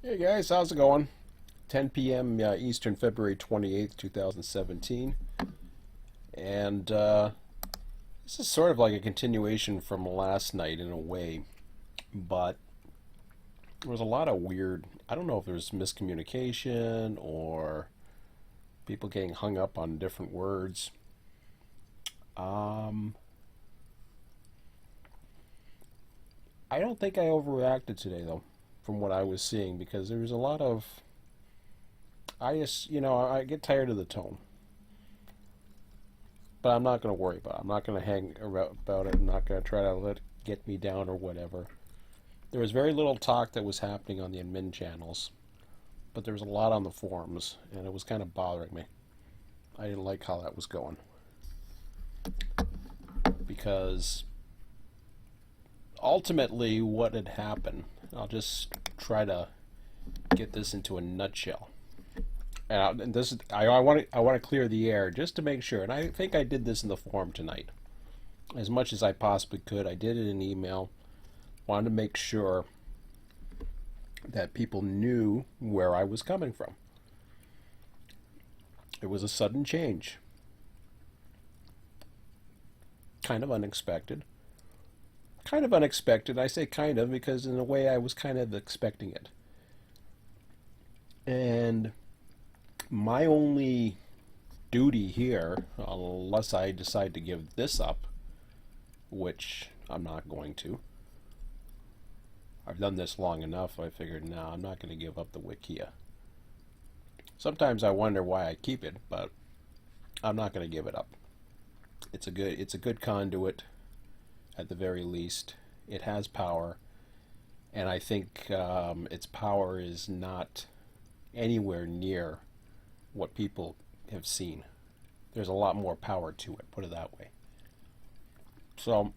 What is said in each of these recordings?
Hey guys, how's it going? 10 p.m. Eastern, February 28th, 2017. And this is sort of like a continuation from last night in a way, but there was a lot of weird, I don't know if there's miscommunication or people getting hung up on different words. Um, I don't think I overreacted today though, from what I was seeing, because there was a lot of, I get tired of the tone. But I'm not going to worry about it. I'm not going to hang about it. I'm not going to try to let it get me down or whatever. There was very little talk that was happening on the admin channels, but there was a lot on the forums, and it was kind of bothering me. I didn't like how that was going because ultimately what had happened, I'll just try to get this into a nutshell. And this is, I want to clear the air just to make sure, and I think I did this in the forum tonight as much as I possibly could. I did it in email. Wanted to make sure that people knew where I was coming from. It was a sudden change, kind of unexpected. Kind of unexpected. I say kind of because in a way I was kind of expecting it. And my only duty here, unless I decide to give this up, which I'm not going to. I've done this long enough. I figured, no, I'm not going to give up the Wikia. Sometimes I wonder why I keep it, but I'm not going to give it up. It's a good conduit, at the very least. It has power, and I think its power is not anywhere near what people have seen. There's a lot more power to it, put it that way. So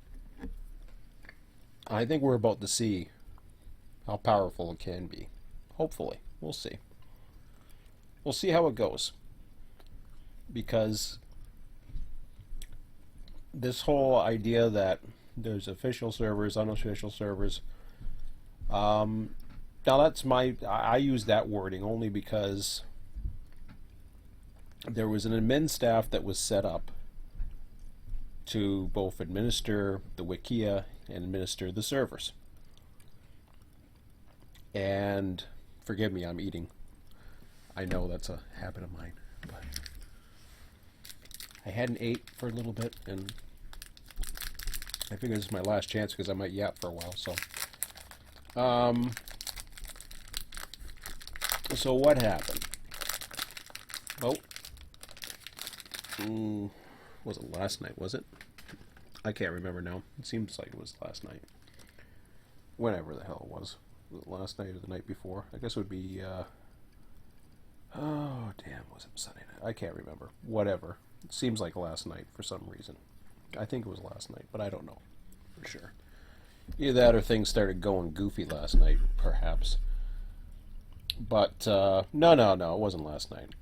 I think we're about to see how powerful it can be. Hopefully. We'll see. We'll see how it goes. Because this whole idea that there's official servers, unofficial servers, now that's I use that wording only because there was an admin staff that was set up to both administer the Wikia and administer the servers. And forgive me, I'm eating. I know that's a habit of mine, but I hadn't ate for a little bit, and I figure this is my last chance because I might yap for a while. So what happened? Oh, was it last night? Was it? I can't remember now. It seems like it was last night. Whenever the hell it was. Was it last night or the night before? I guess it would be, oh, damn, was it Sunday night? I can't remember. Whatever. It seems like last night for some reason. I think it was last night, but I don't know for sure. Either that or things started going goofy last night, perhaps. But, no, it wasn't last night.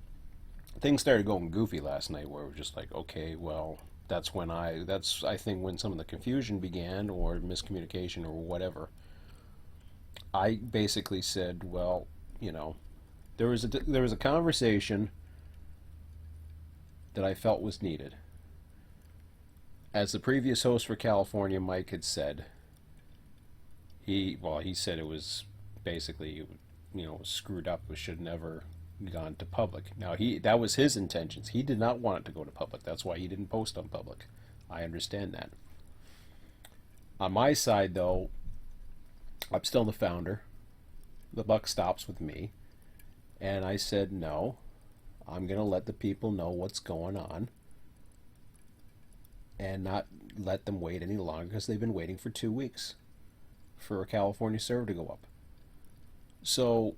Things started going goofy last night where it was just like, okay, well, that's I think when some of the confusion began or miscommunication or whatever. I basically said, well, there was a conversation that I felt was needed. As the previous host for California, Mike, had said, he said it was basically, screwed up. It should never gone to public. Now that was his intentions. He did not want it to go to public. That's why he didn't post on public. I understand that. On my side, though, I'm still the founder. The buck stops with me. And I said, no, I'm going to let the people know what's going on and not let them wait any longer because they've been waiting for 2 weeks for a California server to go up. So,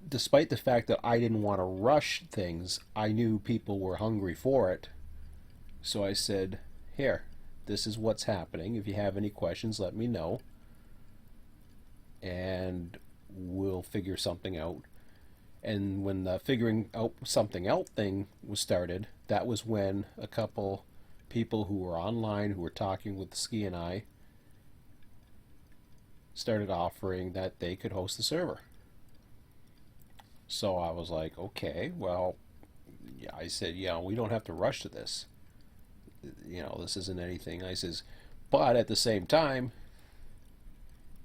despite the fact that I didn't want to rush things, I knew people were hungry for it. So I said, here, this is what's happening. If you have any questions, let me know. And we'll figure something out. And when the figuring out something out thing was started, that was when a couple people who were online, who were talking with Ski and I, started offering that they could host the server. So I was like, okay, well, yeah, I said, we don't have to rush to this. This isn't anything. I says, but at the same time,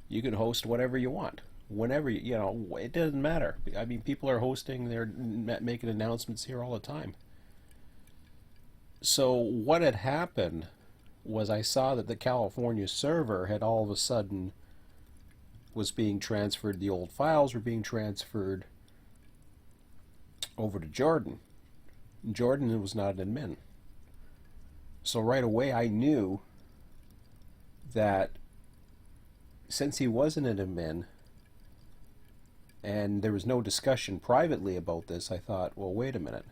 you can host whatever you want. Whenever, it doesn't matter. I mean, people are hosting, they're making announcements here all the time. So what had happened was I saw that the California server had all of a sudden was being transferred, the old files were being transferred over to Jordan. Jordan was not an admin. So right away I knew that since he wasn't an admin and there was no discussion privately about this, I thought, well, wait a minute.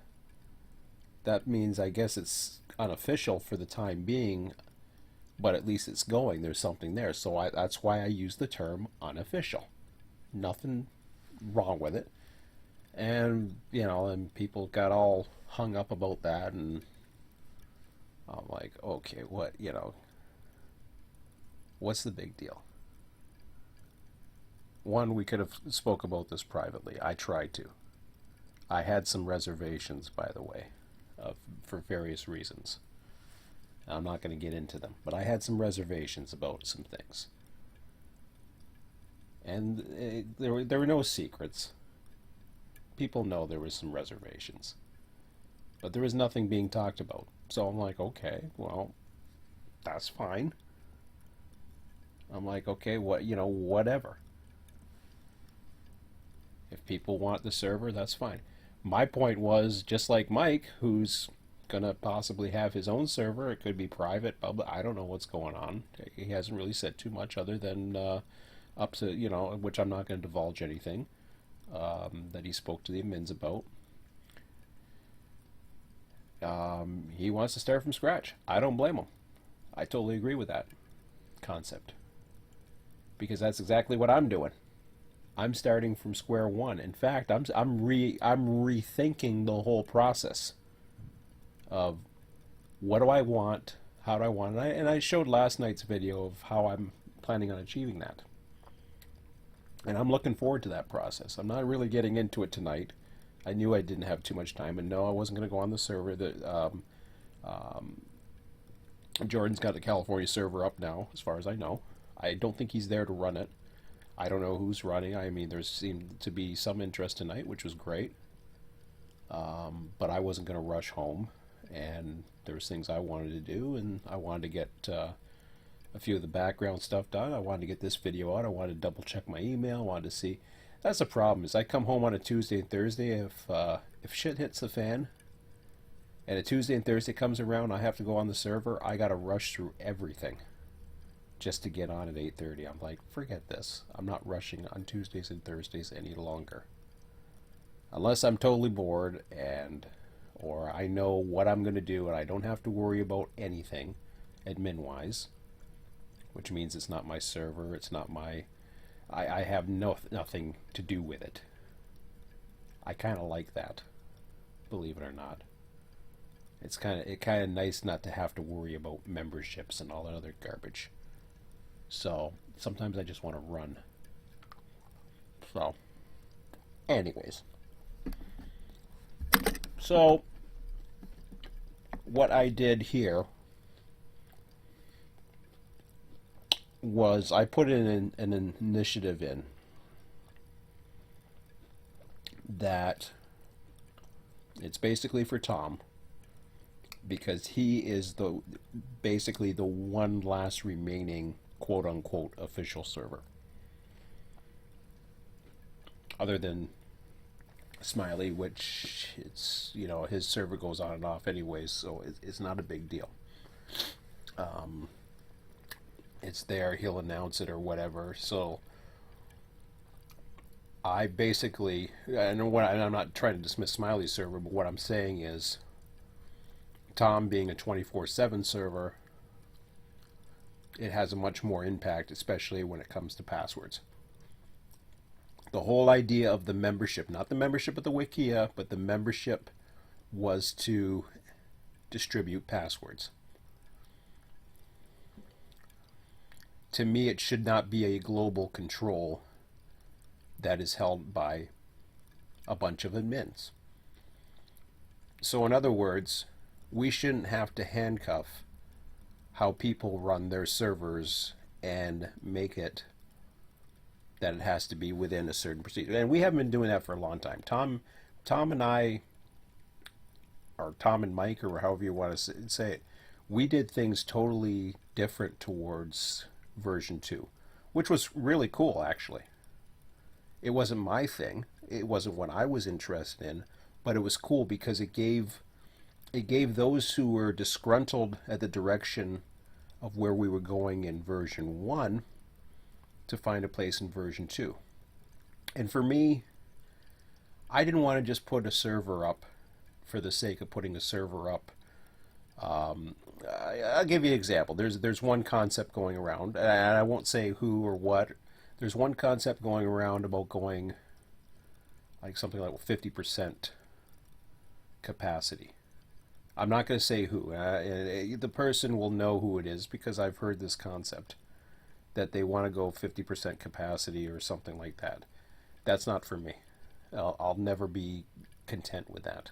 That means I guess it's unofficial for the time being, but at least it's going. There's something there. So that's why I use the term unofficial. Nothing wrong with it. And, and people got all hung up about that, and I'm like, okay, what's the big deal? One, we could have spoke about this privately. I tried to. I had some reservations, by the way, for various reasons. I'm not going to get into them, but I had some reservations about some things. And there were no secrets. People know there was some reservations. But there was nothing being talked about. So I'm like, okay, well, that's fine. I'm like, okay, whatever. If people want the server, that's fine. My point was, just like Mike, who's gonna possibly have his own server, it could be private, public, I don't know what's going on. He hasn't really said too much other than up to, which I'm not going to divulge anything that he spoke to the admins about. He wants to start from scratch. I don't blame him. I totally agree with that concept, because that's exactly what I'm doing. I'm starting from square one. In fact, I'm rethinking the whole process of what do I want, how do I want it, and I showed last night's video of how I'm planning on achieving that. And I'm looking forward to that process. I'm not really getting into it tonight. I knew I didn't have too much time, and no, I wasn't going to go on the server. Jordan's got the California server up now, as far as I know. I don't think he's there to run it. I don't know who's running. I mean, there seemed to be some interest tonight, which was great. But I wasn't going to rush home, and there was things I wanted to do, and I wanted to get a few of the background stuff done. I wanted to get this video out. I wanted to double check my email. I wanted to see. That's the problem, is I come home on a Tuesday and Thursday. If shit hits the fan, and a Tuesday and Thursday comes around, I have to go on the server, I got to rush through everything just to get on at 8:30. I'm like, forget this. I'm not rushing on Tuesdays and Thursdays any longer. Unless I'm totally bored or I know what I'm going to do and I don't have to worry about anything admin-wise, which means it's not my server, it's not my... I have nothing to do with it. I kind of like that, believe it or not. It's kind of nice not to have to worry about memberships and all that other garbage. So sometimes I just want to run. So, anyways. So, what I did here was I put in an initiative in that it's basically for Tom, because he is basically the one last remaining quote-unquote official server, other than Smiley, which it's, his server goes on and off anyways, so it's not a big deal. It's there, he'll announce it or whatever. So I basically, and I'm not trying to dismiss Smiley's server, but what I'm saying is, Tom being a 24/7 server, it has a much more impact, especially when it comes to passwords. The whole idea of the membership, not the membership of the Wikia, but the membership was to distribute passwords. to me, it should not be a global control that is held by a bunch of admins. So, in other words, we shouldn't have to handcuff how people run their servers and make it that it has to be within a certain procedure. And we haven't been doing that for a long time. Tom and I, or Tom and Mike, or however you want to say it, we did things totally different towards version 2, which was really cool, actually. It wasn't my thing. It wasn't what I was interested in, but it was cool because it gave those who were disgruntled at the direction of where we were going in version 1 to find a place in version 2. And for me, I didn't want to just put a server up for the sake of putting a server up. I'll give you an example. There's one concept going around, and I won't say who or what. There's one concept going around about going like something like 50% capacity. I'm not going to say who. The person will know who it is because I've heard this concept that they want to go 50% capacity or something like that. That's not for me. I'll never be content with that.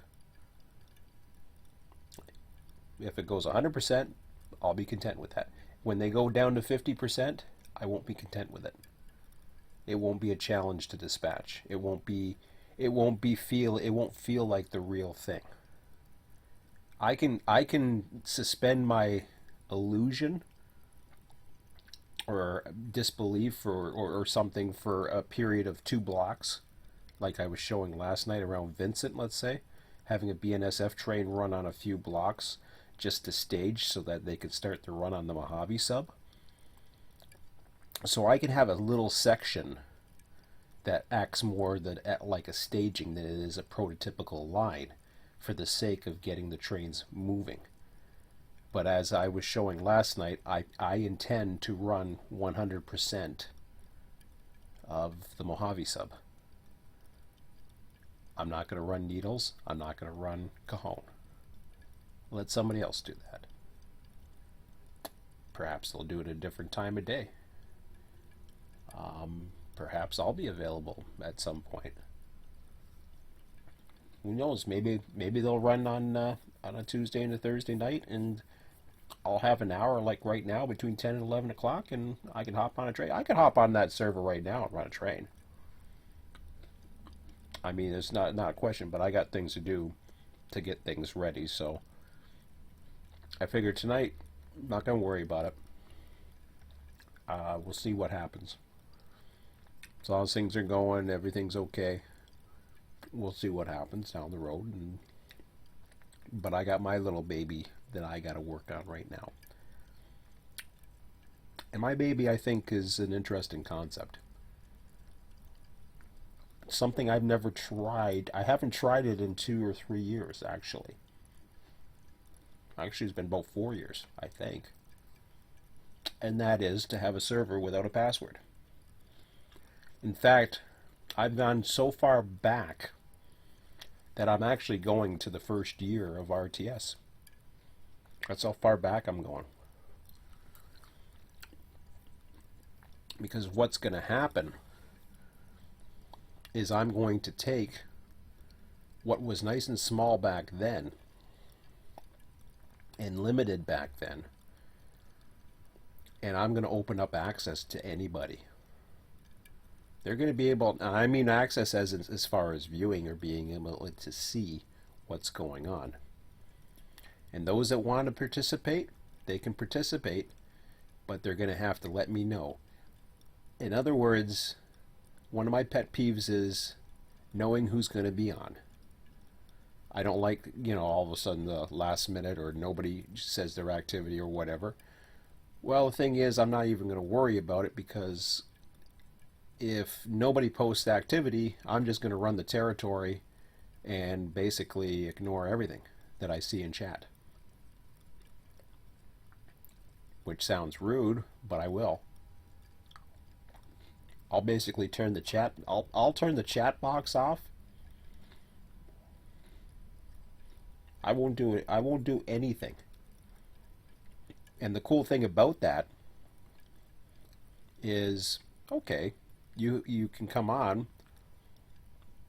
If it goes 100%, I'll be content with that. When they go down to 50%, I won't be content with it. It won't be a challenge to dispatch. It won't feel like the real thing. I can suspend my illusion or disbelief or something for a period of 2 blocks, like I was showing last night around Vincent, let's say, having a BNSF train run on a few blocks just to stage so that they could start the run on the Mojave sub. So I can have a little section that acts more like a staging than it is a prototypical line for the sake of getting the trains moving. But as I was showing last night, I intend to run 100% of the Mojave sub. I'm not going to run Needles. I'm not going to run Cajon. Let somebody else do that. Perhaps they'll do it at a different time of day. Perhaps I'll be available at some point. Who knows? Maybe they'll run on a Tuesday and a Thursday night, and I'll have an hour like right now between 10 and 11 o'clock, and I can hop on a train. I can hop on that server right now and run a train. I mean, it's not a question, but I got things to do to get things ready, so I figured tonight, I'm not going to worry about it. We'll see what happens. As long as things are going, everything's okay. We'll see what happens down the road. But I got my little baby that I got to work on right now. And my baby, I think, is an interesting concept. Something I've never tried. I haven't tried it in 2 or 3 years, actually. Actually, it's been about 4 years, I think. And that is to have a server without a password. In fact, I've gone so far back that I'm actually going to the first year of RTS. That's how far back I'm going. Because what's going to happen is I'm going to take what was nice and small back then and limited back then, and I'm going to open up access to anybody. They're going to be able, and I mean access as far as viewing or being able to see what's going on. And those that want to participate, they can participate, but they're going to have to let me know. In other words, one of my pet peeves is knowing who's going to be on. I don't like, all of a sudden the last minute or nobody says their activity or whatever. Well, the thing is, I'm not even going to worry about it because if nobody posts activity, I'm just going to run the territory and basically ignore everything that I see in chat. Which sounds rude, but I will. I'll basically turn the chat, I'll turn the chat box off. I won't do it. I won't do anything. And the cool thing about that is okay. You can come on,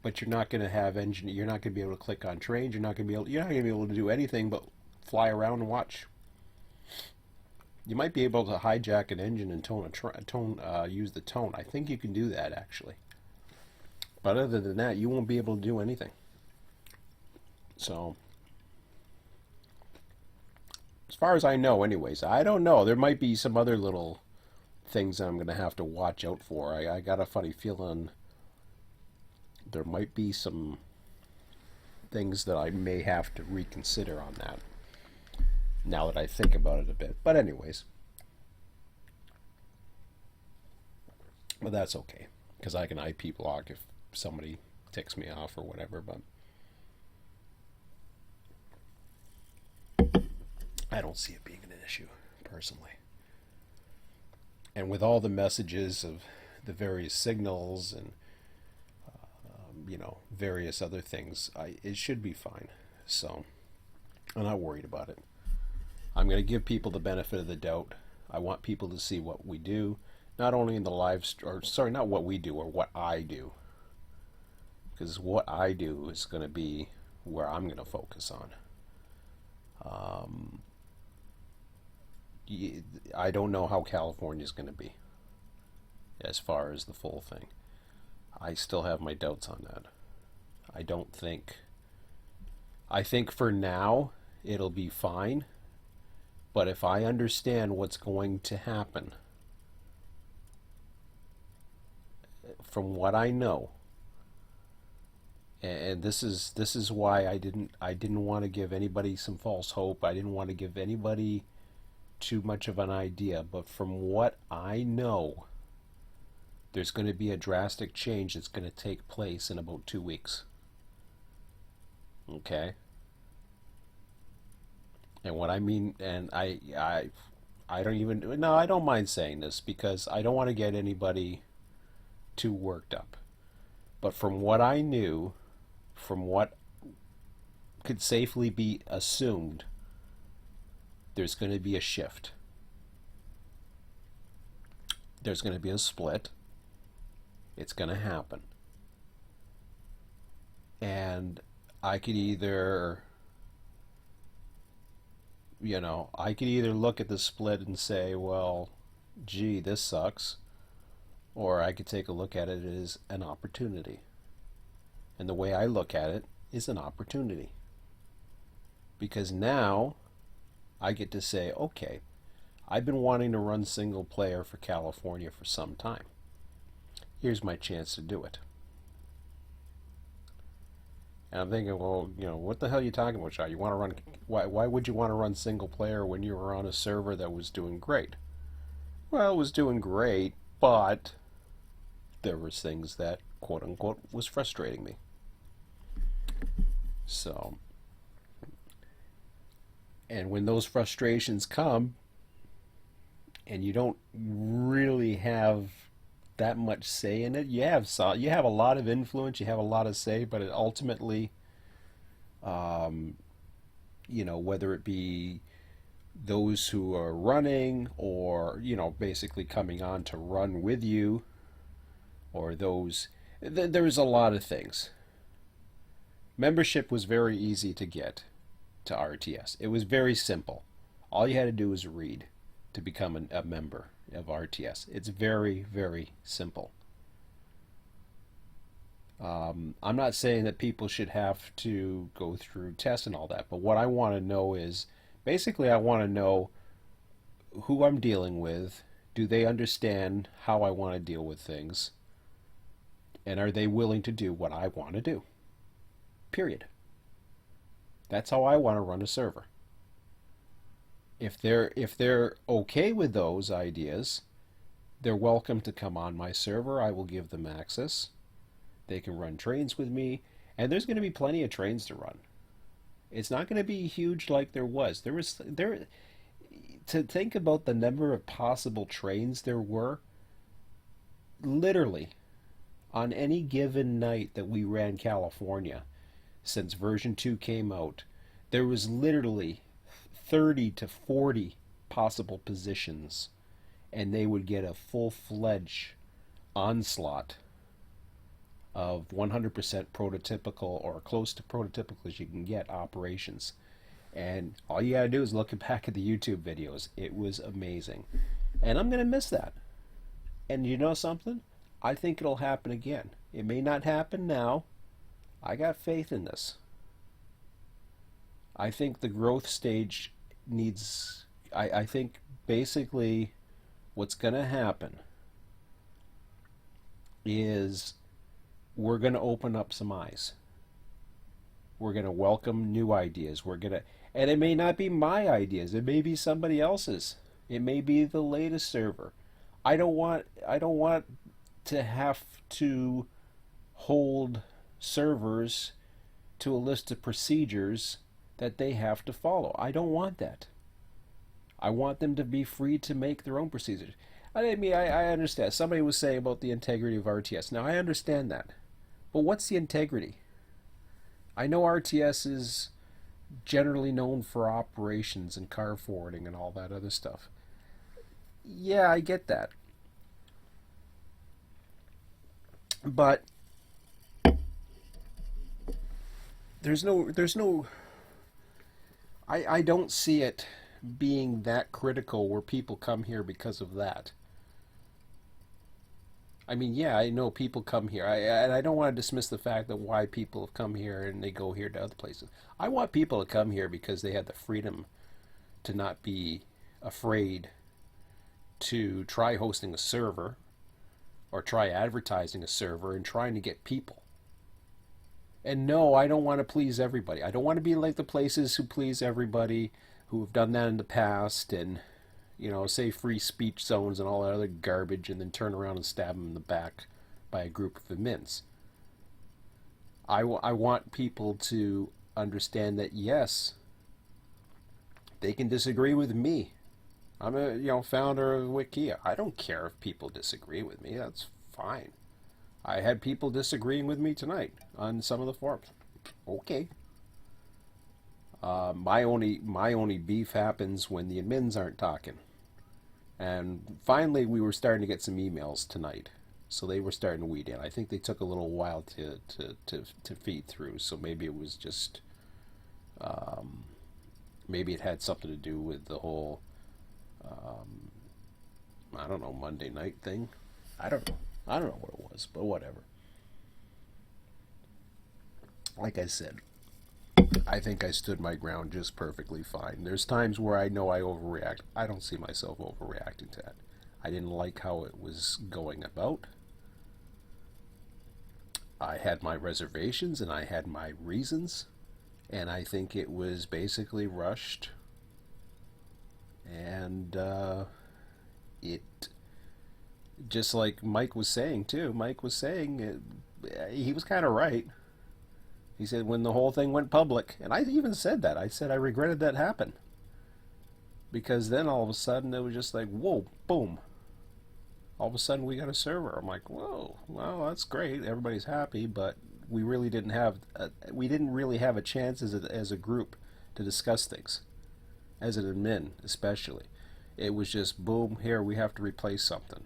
but you're not going to have engine. You're not going to be able to click on trains. You're not going to be able to do anything but fly around and watch. You might be able to hijack an engine and use the tone. I think you can do that actually. But other than that, you won't be able to do anything. So, as far as I know, anyways, I don't know. There might be some other little things that I'm going to have to watch out for. I got a funny feeling there might be some things that I may have to reconsider on that now that I think about it a bit. But anyways, but that's okay because I can IP block if somebody ticks me off or whatever. But I don't see it being an issue personally. And with all the messages of the various signals and various other things, it should be fine. So I'm not worried about it. I'm going to give people the benefit of the doubt. I want people to see what we do, not only in the not what we do, or what I do. Because what I do is going to be where I'm going to focus on. I don't know how California is going to be as far as the full thing. I still have my doubts on that. I think for now it'll be fine. But if I understand what's going to happen, from what I know, and this is why I didn't want to give anybody some false hope. I didn't want to give anybody too much of an idea. But from what I know, there's going to be a drastic change that's going to take place in about 2 weeks. Okay. And what I mean, and I don't even, no, I don't mind saying this because I don't want to get anybody too worked up. But from what I knew, from what could safely be assumed, there's going to be a shift. There's going to be a split. It's going to happen. And I could either look at the split and say, well, gee, this sucks. Or I could take a look at it as an opportunity. And the way I look at it is an opportunity. Because now I get to say, okay, I've been wanting to run single player for California for some time. Here's my chance to do it. And I'm thinking, well, what the hell are you talking about, Shah? You want to run? Why would you want to run single player when you were on a server that was doing great? Well, it was doing great, but there was things that, quote unquote, was frustrating me. So, and when those frustrations come, and you don't really have that much say in it, you have a lot of influence, you have a lot of say, but it ultimately, whether it be those who are running or basically coming on to run with you, or there's a lot of things. Membership was very easy to get to RTS. It was very simple. All you had to do was read to become a member of RTS. It's very, very simple. I'm not saying that people should have to go through tests and all that, but what I want to know is, basically I want to know who I'm dealing with. Do they understand how I want to deal with things? And are they willing to do what I want to do? Period. That's how I want to run a server. If they're okay with those ideas, they're welcome to come on my server. I will give them access. They can run trains with me, and there's going to be plenty of trains to run. It's not going to be huge like there was. To think about the number of possible trains there were, literally, on any given night that we ran California, since version 2 came out, there was literally 30 to 40 possible positions and they would get a full-fledged onslaught of 100% prototypical or close to prototypical as you can get operations. And all you gotta do is look back at the YouTube videos. It was amazing. And I'm gonna miss that. And you know something? I think it'll happen again. It may not happen now. I got faith in this. I think the growth stage needs, I think basically what's gonna happen is we're going to open up some eyes. We're going to welcome new ideas. And it may not be my ideas. It may be somebody else's. It may be the latest server. I don't want to have to hold servers to a list of procedures that they have to follow. I don't want that. I want them to be free to make their own procedures. I mean, I understand. Somebody was saying about the integrity of RTS. Now, I understand that. But what's the integrity? I know RTS is generally known for operations and car forwarding and all that other stuff. Yeah, I get that. But there's no I don't see it being that critical where people come here because of that. I mean, yeah, I know people come here. And I don't want to dismiss the fact that why people have come here and they go here to other places. I want people to come here because they have the freedom to not be afraid to try hosting a server or try advertising a server and trying to get people. And no, I don't want to please everybody. I don't want to be like the places who please everybody, who have done that in the past and, you know, say free speech zones and all that other garbage and then turn around and stab them in the back by a group of admins. I want people to understand that, yes, they can disagree with me. I'm a founder of Wikia. I don't care if people disagree with me. That's fine. I had people disagreeing with me tonight on some of the forums. Okay. My only beef happens when the admins aren't talking. And finally, we were starting to get some emails tonight, so they were starting to weed in. I think they took a little while to feed through, so maybe it was just, maybe it had something to do with the whole, I don't know, Monday night thing. I don't know what it was, but whatever. Like I said, I think I stood my ground just perfectly fine. There's times where I know I overreact. I don't see myself overreacting to that. I didn't like how it was going about. I had my reservations and I had my reasons, and I think it was basically rushed. And it, just like Mike was saying too, he was kind of right. He said when the whole thing went public, and I even said that. I said I regretted that happened. Because then all of a sudden it was just like, whoa, boom. All of a sudden we got a server. I'm like, whoa, well, that's great. Everybody's happy, but we really didn't have a chance as a group to discuss things. As an admin, especially. It was just, boom, here, we have to replace something.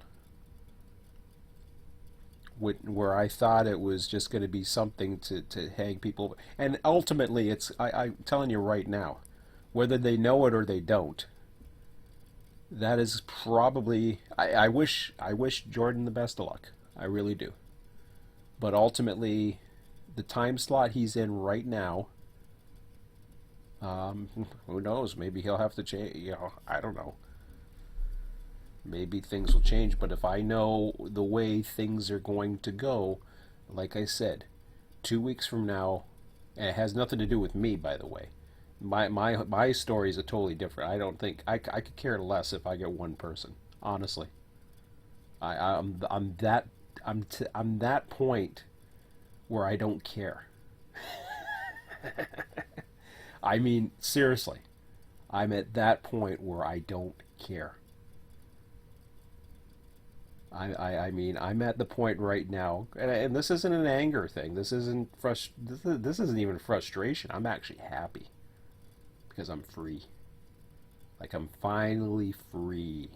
Where I thought it was just going to be something to hang people. And ultimately, I'm telling you right now, whether they know it or they don't, that is probably, I wish Jordan the best of luck. I really do. But ultimately, the time slot he's in right now, who knows? Maybe he'll have to change. I don't know. Maybe things will change, but if I know the way things are going to go, like I said, 2 weeks from now, and it has nothing to do with me, by the way. My story is totally different. I don't think I could care less if I get one person. Honestly, I'm that point where I don't care. I mean, seriously, I'm at that point where I don't care. I mean, I'm at the point right now, and this isn't an anger thing. This isn't this isn't even frustration. I'm actually happy because I'm free. Like, I'm finally free.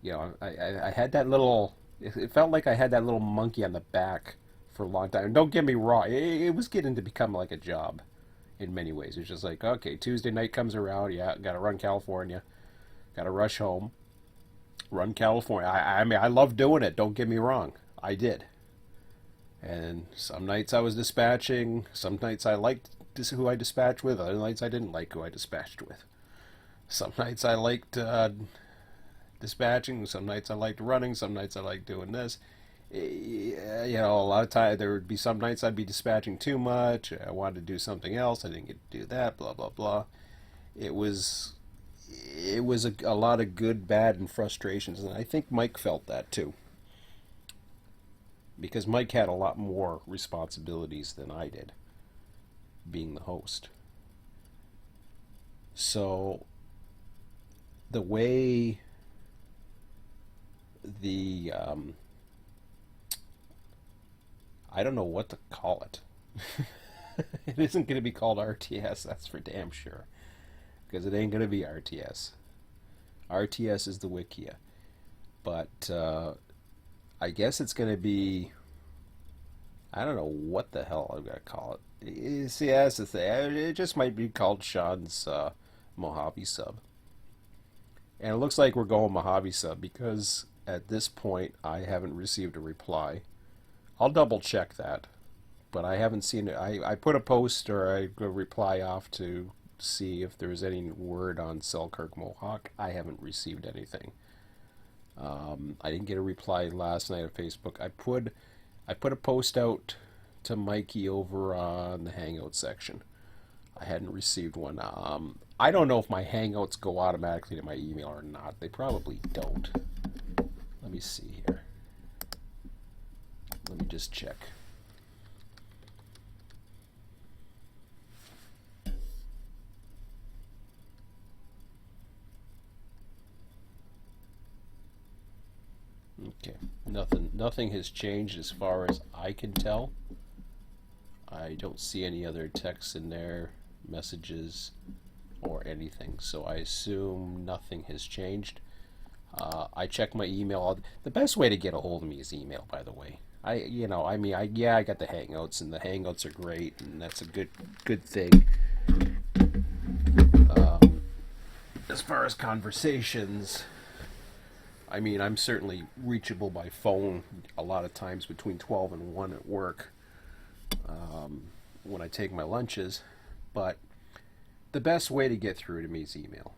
You know, I had that little. It felt like I had that little monkey on the back for a long time. And don't get me wrong, it was getting to become like a job in many ways. It's just like, okay, Tuesday night comes around, yeah, got to run California, got to rush home, run California. I mean, I love doing it. Don't get me wrong, I did. And some nights I was dispatching. Some nights I liked who I dispatched with. Other nights I didn't like who I dispatched with. Some nights I liked dispatching. Some nights I liked running. Some nights I liked doing this. You know, a lot of times there would be some nights I'd be dispatching too much. I wanted to do something else. I didn't get to do that. Blah blah blah. It was a lot of good, bad, and frustrations, and I think Mike felt that too, because Mike had a lot more responsibilities than I did, being the host. So the way the I don't know what to call it. It isn't going to be called RTS, that's for damn sure, because it ain't going to be RTS. RTS is the Wikia, but I guess it's going to be. I don't know what the hell I'm going to call it. See, that's the thing. It just might be called Sean's Mojave sub. And it looks like we're going Mojave sub because at this point I haven't received a reply. I'll double check that, but I haven't seen it. I put a post or a reply off to see if there's any word on Selkirk Mohawk. I haven't received anything. I didn't get a reply last night on Facebook. I put a post out to Mikey over on the Hangout section. I hadn't received one. I don't know if my Hangouts go automatically to my email or not. They probably don't. Let me see here. Let me just check. Okay, nothing has changed as far as I can tell. I don't see any other texts in there, messages, or anything, so I assume nothing has changed. I check my email. The best way to get a hold of me is email, by the way. I got the Hangouts, and the Hangouts are great, and that's a good thing. As far as conversations, I mean, I'm certainly reachable by phone a lot of times between 12 and 1 at work when I take my lunches, but the best way to get through to me is email.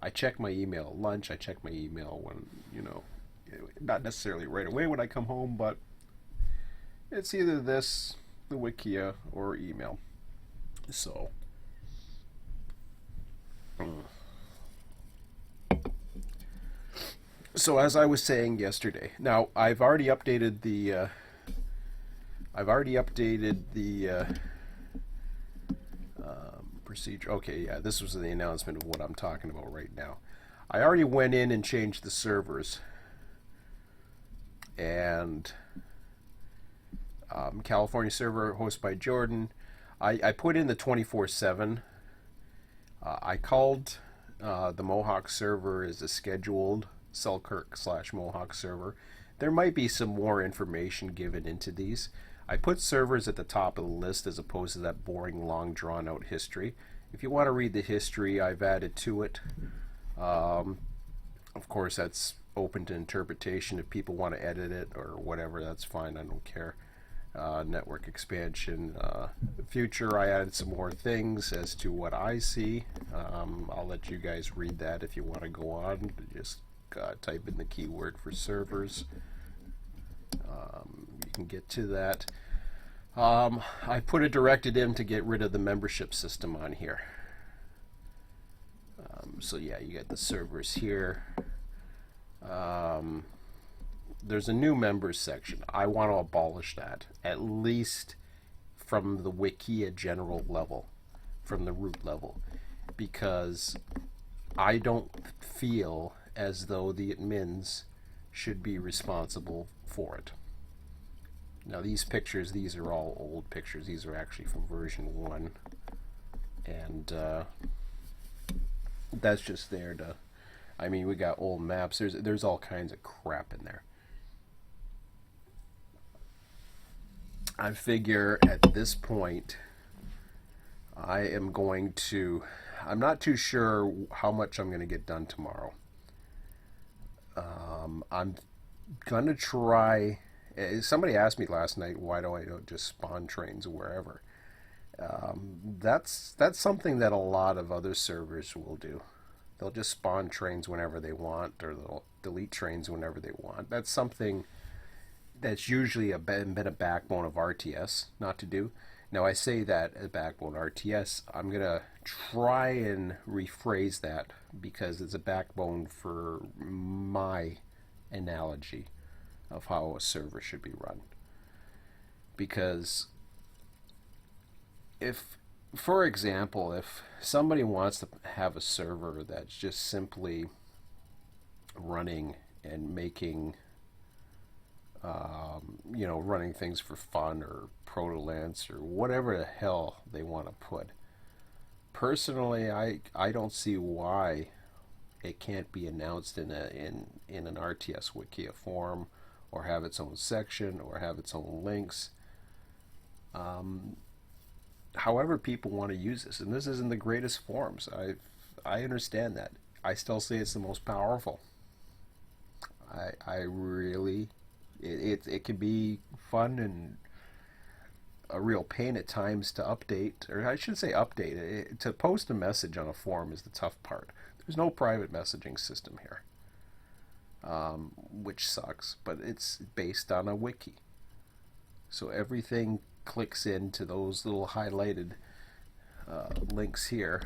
I check my email at lunch, I check my email when, not necessarily right away when I come home, but it's either this, the Wikia, or email. So, as I was saying yesterday, now I've already updated the procedure. Okay, yeah, this was the announcement of what I'm talking about right now. I already went in and changed the servers, and California server hosted by Jordan. I put in the 24/7. I called the Mohawk server as a scheduled Selkirk/Mohawk server. There might be some more information given into these. I put servers at the top of the list as opposed to that boring, long, drawn-out history. If you want to read the history, I've added to it. Of course, that's open to interpretation. If people want to edit it or whatever, that's fine. I don't care. Network expansion. Future, I added some more things as to what I see. I'll let you guys read that if you want to go on. Just type in the keyword for servers. You can get to that. I put a directed in to get rid of the membership system on here. So yeah, you got the servers here. There's a new members section. I want to abolish that, at least from the Wikia general level, from the root level, because I don't feel as though the admins should be responsible for it. Now these pictures, these are all old pictures. These are actually from version 1. And that's just there to I mean, we got old maps. There's all kinds of crap in there. I figure at this point, I am going to. I'm not too sure how much I'm going to get done tomorrow. I'm gonna try. Somebody asked me last night, why do I don't just spawn trains wherever? That's something that a lot of other servers will do. They'll just spawn trains whenever they want, or they'll delete trains whenever they want. That's something that's usually been a backbone of RTS not to do. Now I say that as backbone RTS, I'm gonna try and rephrase that because it's a backbone for my analogy of how a server should be run. Because if, for example, if somebody wants to have a server that's just simply running and making running things for fun or protolance or whatever the hell they want to put. Personally, I don't see why it can't be announced in an RTS Wikia form, or have its own section, or have its own links. However people want to use this, and this isn't the greatest forms. I understand that. I still say it's the most powerful. I really it can be fun and a real pain at times to update, or I should say update. To post a message on a forum is the tough part. There's no private messaging system here, which sucks, but it's based on a wiki. So everything clicks into those little highlighted links here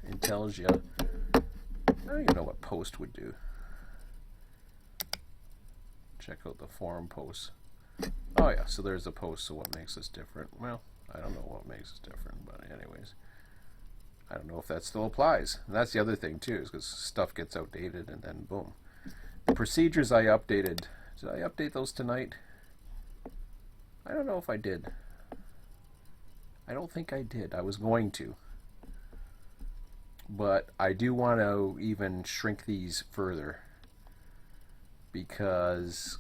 and tells you. I don't even know what post would do. Check out the forum posts. Oh yeah, so there's the post. So what makes us different? Well, I don't know what makes us different, but anyways, I don't know if that still applies. And that's the other thing too, is because stuff gets outdated and then boom. The procedures I updated. Did I update those tonight? I don't know if I did. I don't think I did. I was going to. But I do want to even shrink these further, because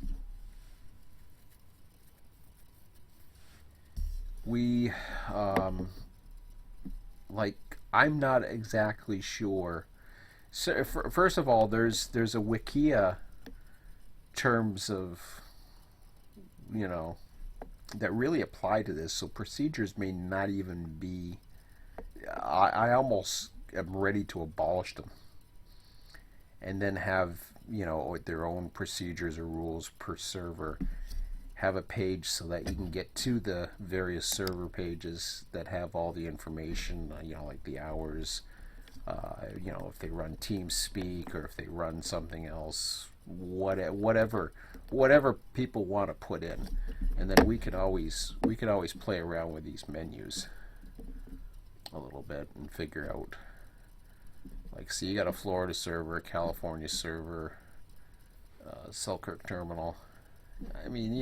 we I'm not exactly sure. So first of all, there's a wikia terms of that really apply to this, so procedures may not even be. I almost am ready to abolish them, and then have their own procedures or rules per server. Have a page so that you can get to the various server pages that have all the information, like the hours, if they run TeamSpeak or if they run something else, whatever people want to put in, and then we could always play around with these menus a little bit and figure out. Like, see, you got a Florida server, a California server, Selkirk terminal. I mean,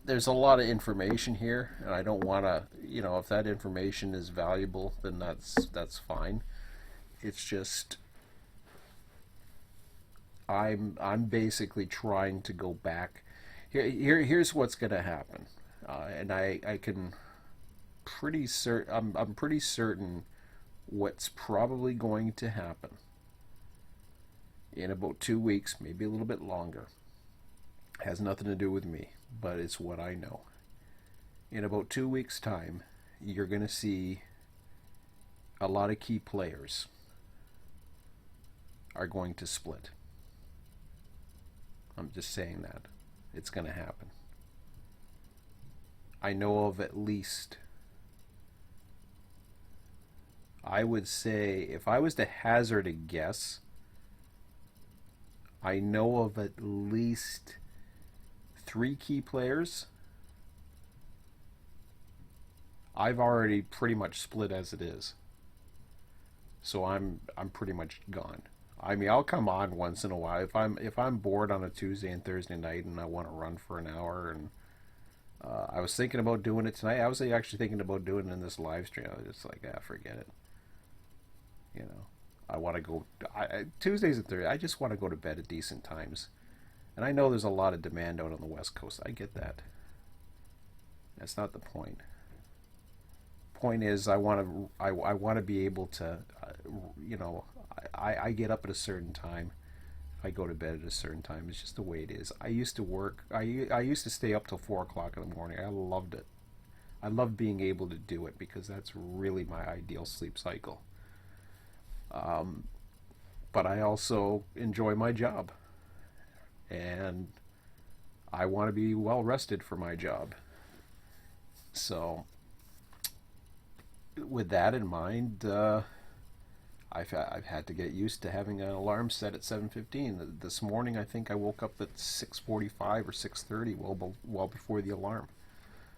there's a lot of information here, and I don't want to, if that information is valuable, then that's fine. It's just I'm basically trying to go back. Here's what's going to happen, and I can pretty certain I'm pretty certain what's probably going to happen in about 2 weeks, maybe a little bit longer. Has nothing to do with me, but it's what I know. In about 2 weeks' time, you're going to see a lot of key players are going to split. I'm just saying that. It's going to happen. I know of at least, I would say, if I was to hazard a guess, I know of at least 3 key players. I've already pretty much split as it is, so I'm pretty much gone. I mean, I'll come on once in a while if I'm bored on a Tuesday and Thursday night and I want to run for an hour. And I was thinking about doing it tonight. I was actually thinking about doing it in this live stream. I was just like, forget it. I want to go Tuesdays and Thursdays. I just want to go to bed at decent times, and I know there's a lot of demand out on the West Coast. I get that. That's not the point. Point is, I want to be able to, you know, I get up at a certain time. I go to bed at a certain time. It's just the way it is. I used to work. I used to stay up till 4 o'clock in the morning. I loved it. I love being able to do it because that's really my ideal sleep cycle. But I also enjoy my job, and I want to be well rested for my job. So, with that in mind, I've had to get used to having an alarm set at 7:15. This morning, I think I woke up at 6:45 or 6:30, well before the alarm.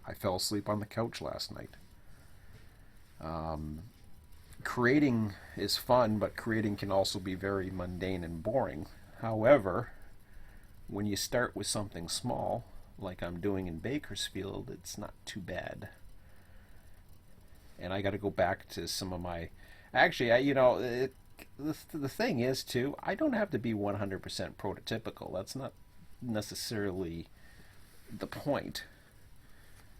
I fell asleep on the couch last night. Creating is fun, but creating can also be very mundane and boring. However, when you start with something small, like I'm doing in Bakersfield, it's not too bad. And I got to go back to some of my. Actually, the thing is, too, I don't have to be 100% prototypical. That's not necessarily the point.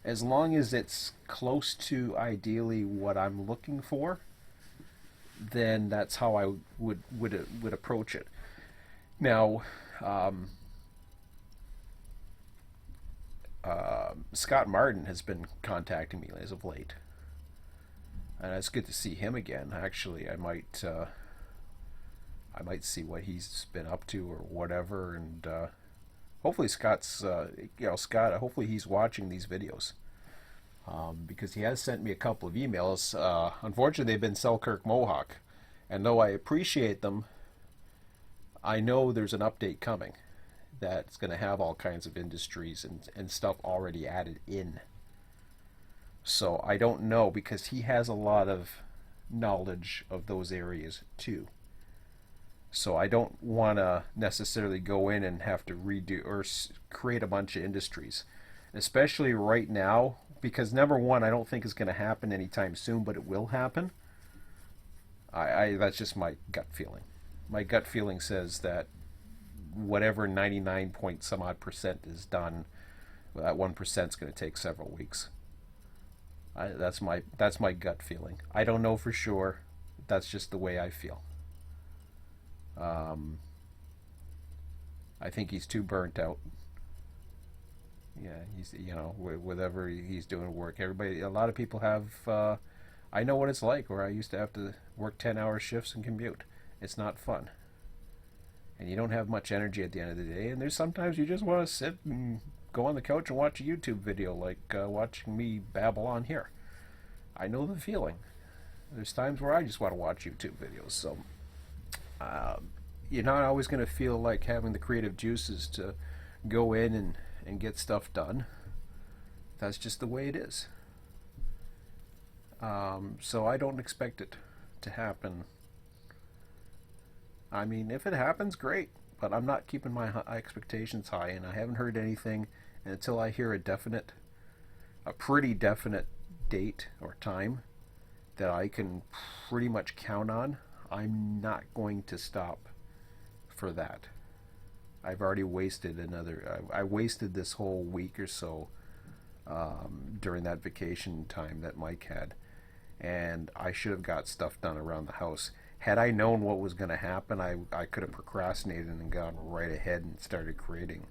As long as it's close to ideally what I'm looking for, then that's how I would approach it. Now, Scott Martin has been contacting me as of late, and it's good to see him again. Actually, I might see what he's been up to or whatever, and hopefully Scott's Scott. Hopefully he's watching these videos. Because he has sent me a couple of emails. Unfortunately, they've been Selkirk Mohawk, and though I appreciate them, I know there's an update coming that's going to have all kinds of industries and stuff already added in. So I don't know, because he has a lot of knowledge of those areas too. So I don't want to necessarily go in and have to redo or create a bunch of industries, especially right now, because number one, I don't think it's going to happen anytime soon, but it will happen. That's just my gut feeling. My gut feeling says that whatever 99 point some odd percent is done, that 1% is going to take several weeks. That's my gut feeling. I don't know for sure. That's just the way I feel. I think he's too burnt out. Yeah, he's whatever he's doing work. A lot of people have. I know what it's like. Where I used to have to work 10-hour shifts and commute. It's not fun, and you don't have much energy at the end of the day. And there's sometimes you just want to sit and go on the couch and watch a YouTube video, like watching me babble on here. I know the feeling. There's times where I just want to watch YouTube videos. So you're not always going to feel like having the creative juices to go in and get stuff done. That's just the way it is. So I don't expect it to happen. I mean, if it happens, great. But I'm not keeping my expectations high, and I haven't heard anything. And until I hear a pretty definite date or time that I can pretty much count on, I'm not going to stop for that. I've already wasted I wasted this whole week or so during that vacation time that Mike had, and I should have got stuff done around the house. Had I known what was going to happen, I could have procrastinated and gone right ahead and started creating,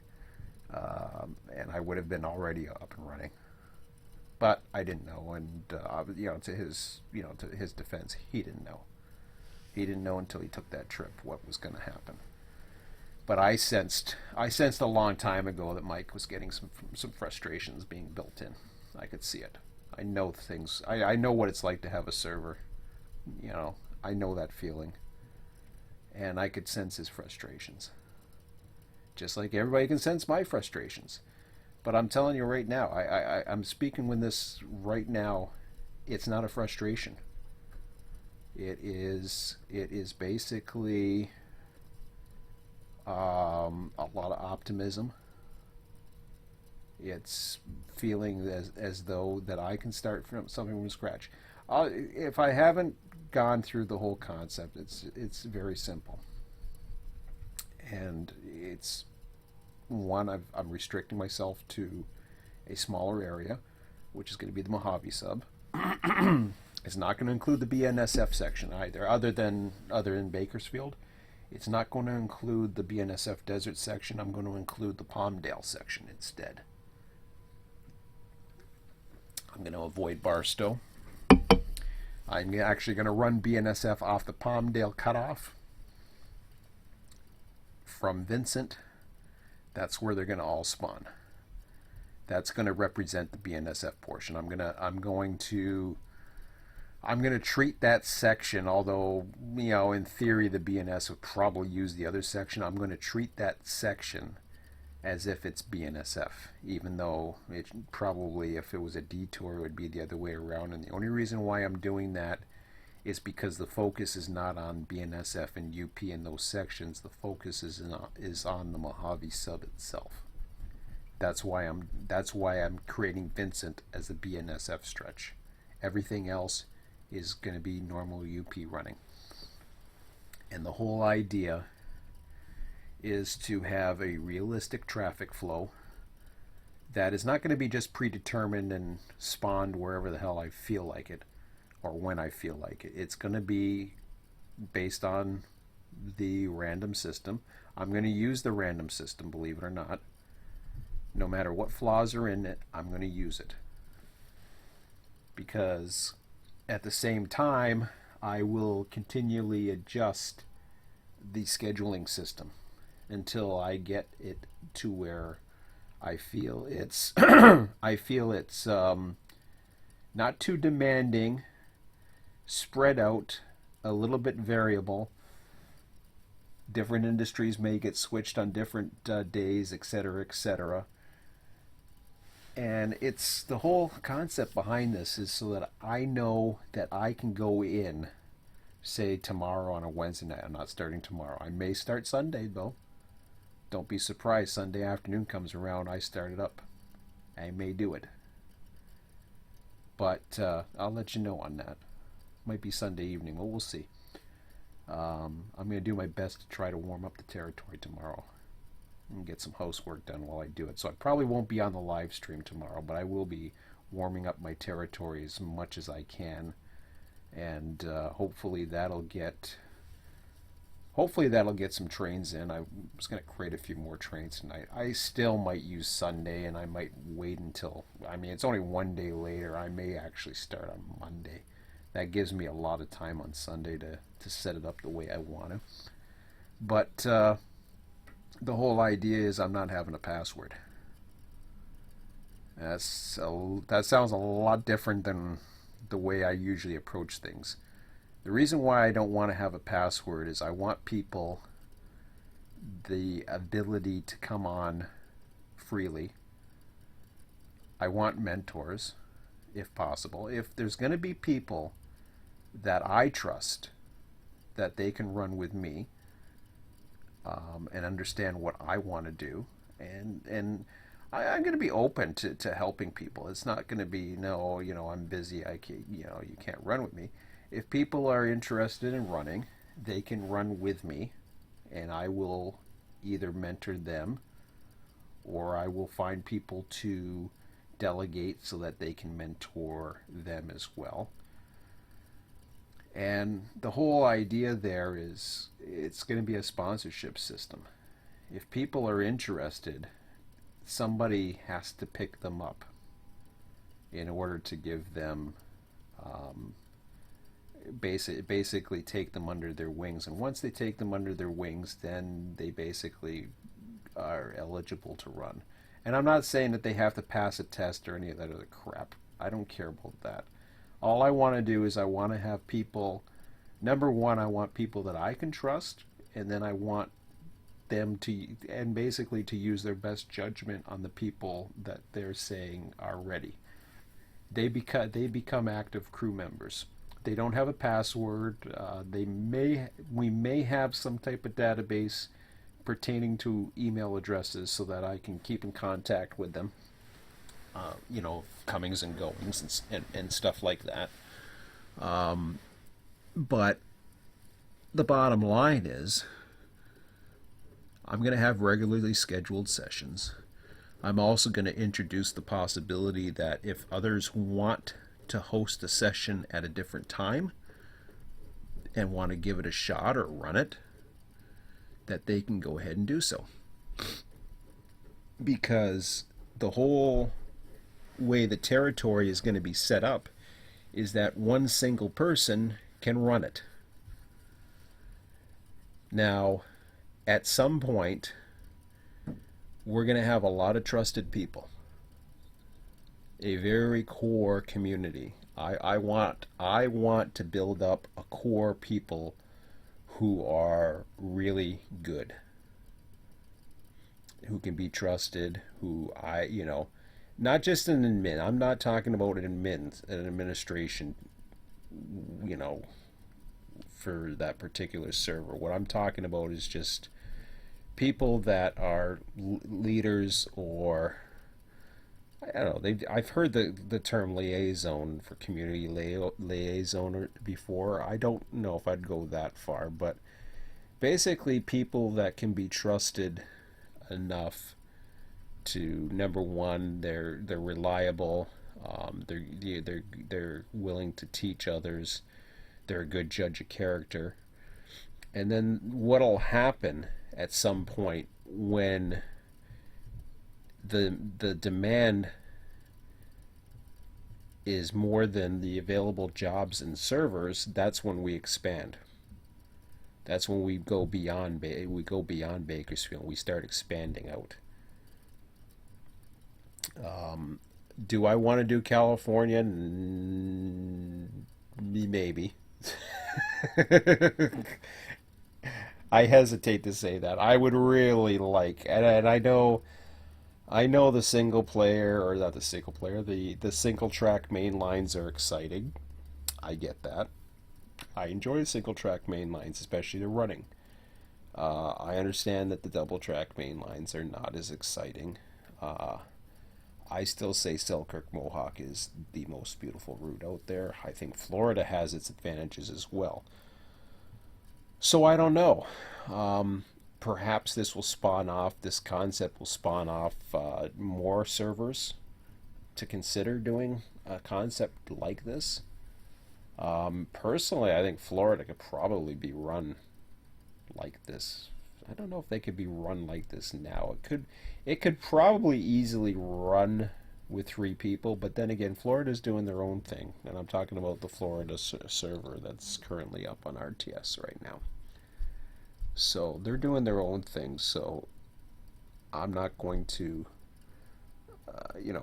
and I would have been already up and running. But I didn't know, and to his defense, he didn't know. He didn't know until he took that trip what was going to happen. But I sensed a long time ago that Mike was getting some frustrations being built in. I could see it. I know things. I know what it's like to have a server. I know that feeling. And I could sense his frustrations. Just like everybody can sense my frustrations. But I'm telling you right now, I'm speaking with this right now. It's not a frustration. It is basically a lot of optimism. It's feeling as though that I can start from something from scratch. If I haven't gone through the whole concept. It's very simple, and it's one, I'm restricting myself to a smaller area, which is going to be the Mojave sub. It's not going to include the BNSF section either, other than Bakersfield. It's not going to include the BNSF desert section. I'm going to include the Palmdale section instead. I'm going to avoid Barstow. I'm actually going to run BNSF off the Palmdale cutoff from Vincent. That's where they're going to all spawn. That's going to represent the BNSF portion. I'm going to treat that section, although, you know, in theory the BNS would probably use the other section. I'm going to treat that section as if it's BNSF, even though it probably, if it was a detour, it would be the other way around. And the only reason why I'm doing that is because the focus is not on BNSF and UP in those sections. The focus is on the Mojave sub itself. That's why I'm creating Vincent as a BNSF stretch. Everything else is going to be normal UP running. And the whole idea is to have a realistic traffic flow that is not going to be just predetermined and spawned wherever the hell I feel like it or when I feel like it. It's going to be based on the random system. I'm going to use the random system, believe it or not. No matter what flaws are in it, I'm going to use it. Because at the same time, I will continually adjust the scheduling system until I get it to where I feel it's not too demanding, spread out, a little bit variable. Different industries may get switched on different days, etc., etc. And it's the whole concept behind this is so that I know that I can go in, say tomorrow on a Wednesday night. I'm not starting tomorrow. I may start Sunday though. Don't be surprised. Sunday afternoon comes around, I start it up. I may do it. But I'll let you know on that. Might be Sunday evening, but we'll see. I'm going to do my best to try to warm up the territory tomorrow and get some housework done while I do it. So I probably won't be on the live stream tomorrow, but I will be warming up my territory as much as I can. And hopefully that'll get some trains in. I was going to create a few more trains tonight. I still might use Sunday, and I might wait until, I mean, it's only one day later. I may actually start on Monday. That gives me a lot of time on Sunday to set it up the way I want to. But the whole idea is I'm not having a password. That sounds a lot different than the way I usually approach things. The reason why I don't want to have a password is I want people the ability to come on freely. I want mentors, if possible. If there's going to be people that I trust, that they can run with me and understand what I want to do, and I'm going to be open to helping people. It's not going to be, no, you know, I'm busy, I can't, you know, you can't run with me. If people are interested in running, they can run with me, and I will either mentor them or I will find people to delegate so that they can mentor them as well. And the whole idea there is it's going to be a sponsorship system. If people are interested, somebody has to pick them up in order to give them basically take them under their wings. And once they take them under their wings, then they basically are eligible to run. And I'm not saying that they have to pass a test or any of that other crap. I don't care about that. All I want to do is I want to have people, number one, I want people that I can trust, and then I want them to, and basically to use their best judgment on the people that they're saying are ready. They become active crew members. They don't have a password. We may have some type of database pertaining to email addresses so that I can keep in contact with them. Comings and goings and stuff like that. But the bottom line is I'm going to have regularly scheduled sessions. I'm also going to introduce the possibility that if others want to host a session at a different time and want to give it a shot or run it, that they can go ahead and do so. Because the whole way the territory is going to be set up is that one single person can run it. Now, at some point, we're going to have a lot of trusted people, a very core community. I want to build up a core people who are really good, who can be trusted, who not just an admin. I'm not talking about an administration, you know, for that particular server. What I'm talking about is just people that are leaders, or I don't know. I've heard the term liaison for community liaison before. I don't know if I'd go that far, but basically people that can be trusted enough to, number one, they're reliable, they're willing to teach others, they're a good judge of character, and then what'll happen at some point when the demand is more than the available jobs and servers, that's when we expand. That's when we go beyond Bakersfield. We start expanding out. Do I want to do California? Maybe. I hesitate to say that. I would really like, and I know the single player, or not the single player, the single track main lines are exciting. I get that. I enjoy the single track main lines, especially the running. I understand that the double track main lines are not as exciting. Uh, I still say Selkirk Mohawk is the most beautiful route out there. I think Florida has its advantages as well. So I don't know. Perhaps this concept will spawn off more servers to consider doing a concept like this. Personally, I think Florida could probably be run like this. I don't know if they could be run like this now. It could probably easily run with three people, but then again, Florida's doing their own thing, and I'm talking about the Florida server that's currently up on RTS right now. So they're doing their own thing. So I'm not going to,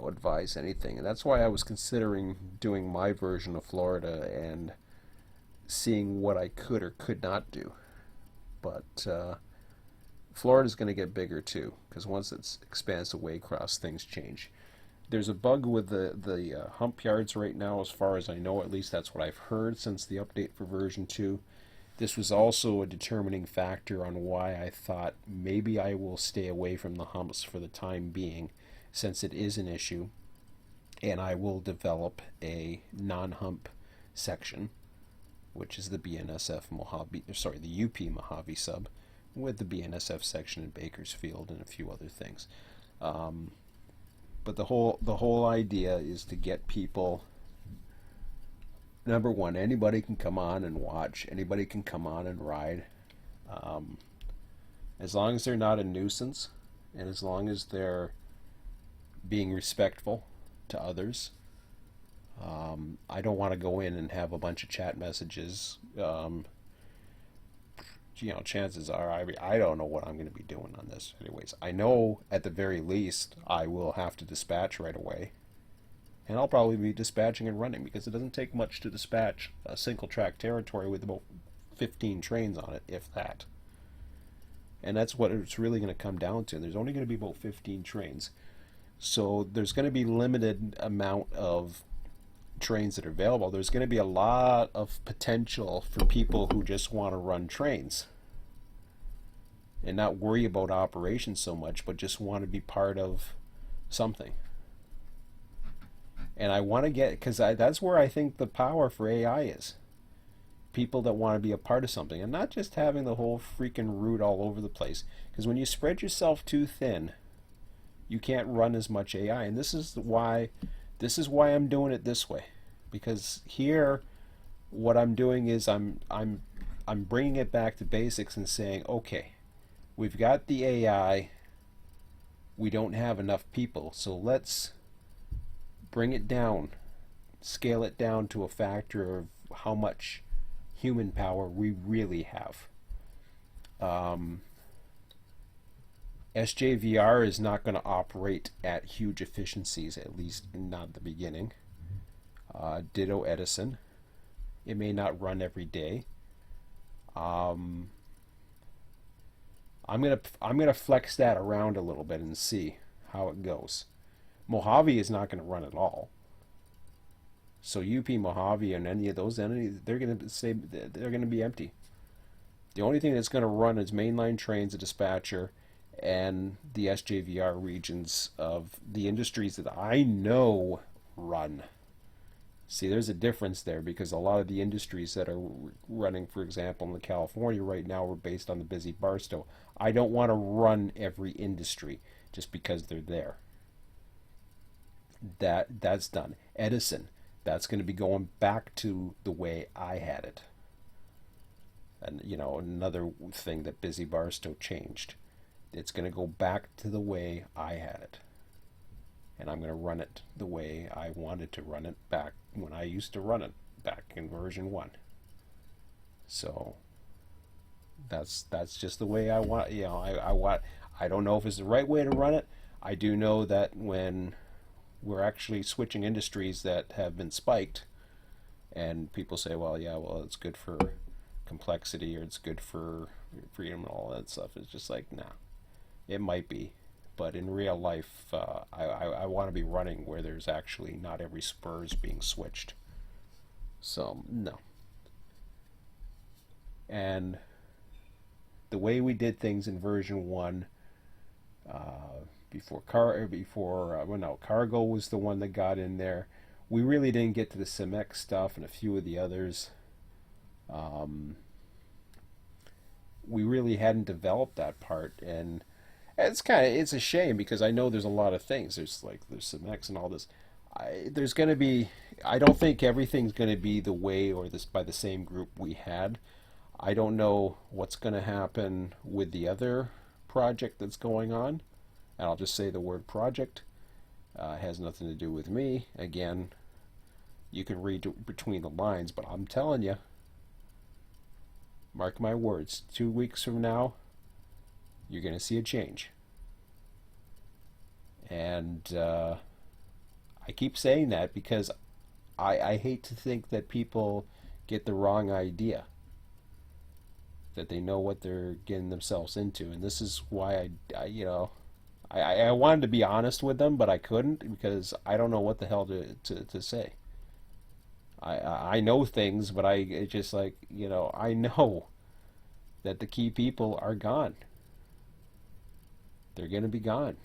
advise anything, and that's why I was considering doing my version of Florida and seeing what I could or could not do. But Florida's going to get bigger too, because once it expands away across, things change. There's a bug with the hump yards right now, as far as I know. At least that's what I've heard since the update for version 2. This was also a determining factor on why I thought maybe I will stay away from the humps for the time being, since it is an issue, and I will develop a non-hump section, which is the BNSF Mojave, sorry, the UP Mojave sub, with the BNSF section in Bakersfield and a few other things. But the whole idea is to get people. Number one, anybody can come on and watch. Anybody can come on and ride, as long as they're not a nuisance, and as long as they're being respectful to others. I don't want to go in and have a bunch of chat messages. Chances are I don't know what I'm going to be doing on this. Anyways, I know at the very least I will have to dispatch right away. And I'll probably be dispatching and running, because it doesn't take much to dispatch a single track territory with about 15 trains on it, if that. And that's what it's really going to come down to. There's only going to be about 15 trains. So there's going to be limited amount of trains that are available. There's going to be a lot of potential for people who just want to run trains and not worry about operations so much, but just want to be part of something. And I want to get, because that's where I think the power for AI is. people that want to be a part of something, and not just having the whole freaking root all over the place. Because when you spread yourself too thin, you can't run as much AI, and this is why I'm doing it this way. Because here, what I'm doing is I'm bringing it back to basics and saying, okay, we've got the AI, we don't have enough people, so let's bring it down, scale it down to a factor of how much human power we really have. SJVR is not going to operate at huge efficiencies, at least not at the beginning. Ditto Edison. It may not run every day. I'm gonna flex that around a little bit and see how it goes. Mojave is not going to run at all. So UP Mojave and any of those entities, they're going to be empty. The only thing that's going to run is mainline trains, a dispatcher, and the SJVR regions of the industries that I know run. See, there's a difference there because a lot of the industries that are running, for example, in California right now, are based on the busy Barstow. I don't want to run every industry just because they're there. That's done. Edison, that's going to be going back to the way I had it. And another thing that busy Barstow changed. It's going to go back to the way I had it. And I'm going to run it the way I wanted to run it back when I used to run it back in version 1. So that's just the way I want. I don't know if it's the right way to run it. I do know that when we're actually switching industries that have been spiked, and people say, well, it's good for complexity or it's good for freedom and all that stuff. It's just like, nah, it might be. But in real life, I want to be running where there's actually not every spur is being switched. So, no. And the way we did things in version 1, Cargo was the one that got in there. We really didn't get to the Cimex stuff and a few of the others. We really hadn't developed that part, and it's a shame because I know there's a lot of things. There's Cimex and all this. I don't think everything's going to be the way or this by the same group we had. I don't know what's going to happen with the other project that's going on. And I'll just say the word project. It has nothing to do with me. Again, you can read between the lines, but I'm telling you, mark my words, 2 weeks from now, you're going to see a change. And I keep saying that because I hate to think that people get the wrong idea, that they know what they're getting themselves into. And this is why I wanted to be honest with them, but I couldn't because I don't know what the hell to say. I know things, but it's just like, I know that the key people are gone. They're going to be gone.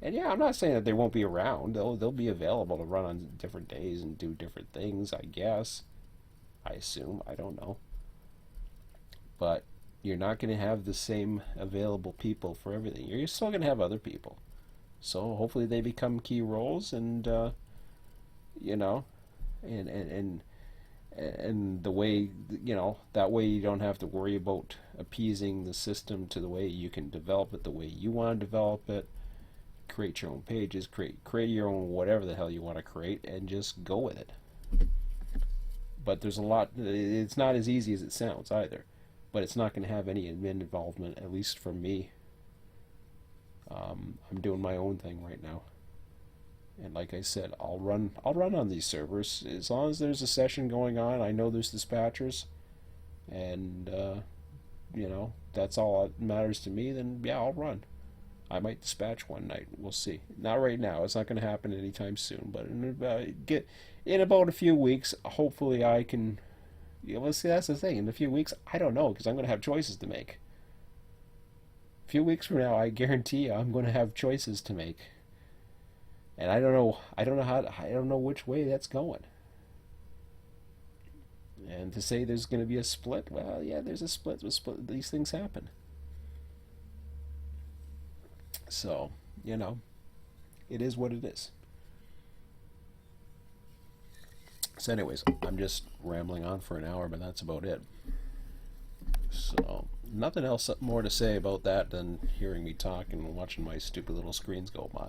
And yeah, I'm not saying that they won't be around. They'll be available to run on different days and do different things, I guess. I assume. I don't know. But you're not going to have the same available people for everything. You're still going to have other people. So hopefully they become key roles and, and the way, that way you don't have to worry about appeasing the system to the way you can develop it the way you want to develop it. Create your own pages, create your own whatever the hell you want to create, and just go with it. But there's a lot. It's not as easy as it sounds either. But it's not going to have any admin involvement, at least for me. I'm doing my own thing right now. And like I said, I'll run on these servers as long as there's a session going on. I know there's dispatchers, and that's all that matters to me. Then yeah, I'll run. I might dispatch one night. We'll see. Not right now. It's not going to happen anytime soon. But in about a few weeks, hopefully I can. See, that's the thing. In a few weeks, I don't know because I'm going to have choices to make. A few weeks from now, I guarantee you, I'm going to have choices to make. And I don't know which way that's going. And to say there's going to be a split, well, yeah, there's a split. These things happen. So, you know, it is what it is. So anyways, I'm just rambling on for an hour, but that's about it. So, nothing else more to say about that than hearing me talk and watching my stupid little screens go by.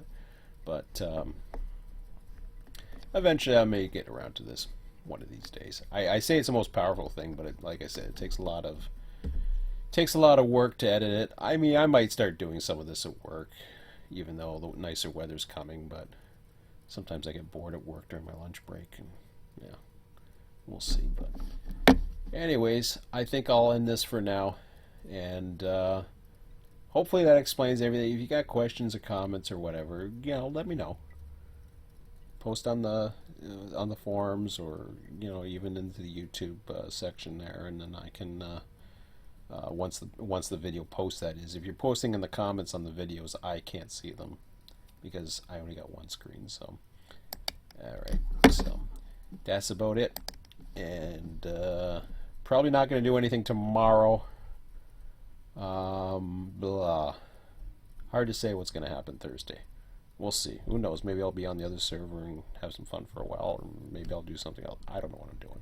But eventually I may get around to this one of these days. I say it's the most powerful thing, but like I said, it takes a lot of work to edit it. I mean, I might start doing some of this at work, even though the nicer weather's coming, but sometimes I get bored at work during my lunch break, and yeah, we'll see. But anyways, I think I'll end this for now, and hopefully that explains everything. If you got questions or comments or whatever, you know, let me know. Post on the forums, or you know, even into the YouTube section there, and then I can once the video posts, that is. If you're posting in the comments on the videos, I can't see them because I only got one screen. So all right, so that's about it, and probably not going to do anything tomorrow. Blah. Hard to say what's going to happen Thursday. We'll see. Who knows? Maybe I'll be on the other server and have some fun for a while, or maybe I'll do something else. I don't know what I'm doing.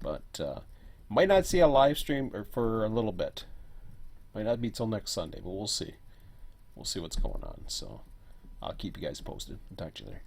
But might not see a live stream for a little bit. Might not be till next Sunday, but we'll see. We'll see what's going on. So I'll keep you guys posted. Talk to you later.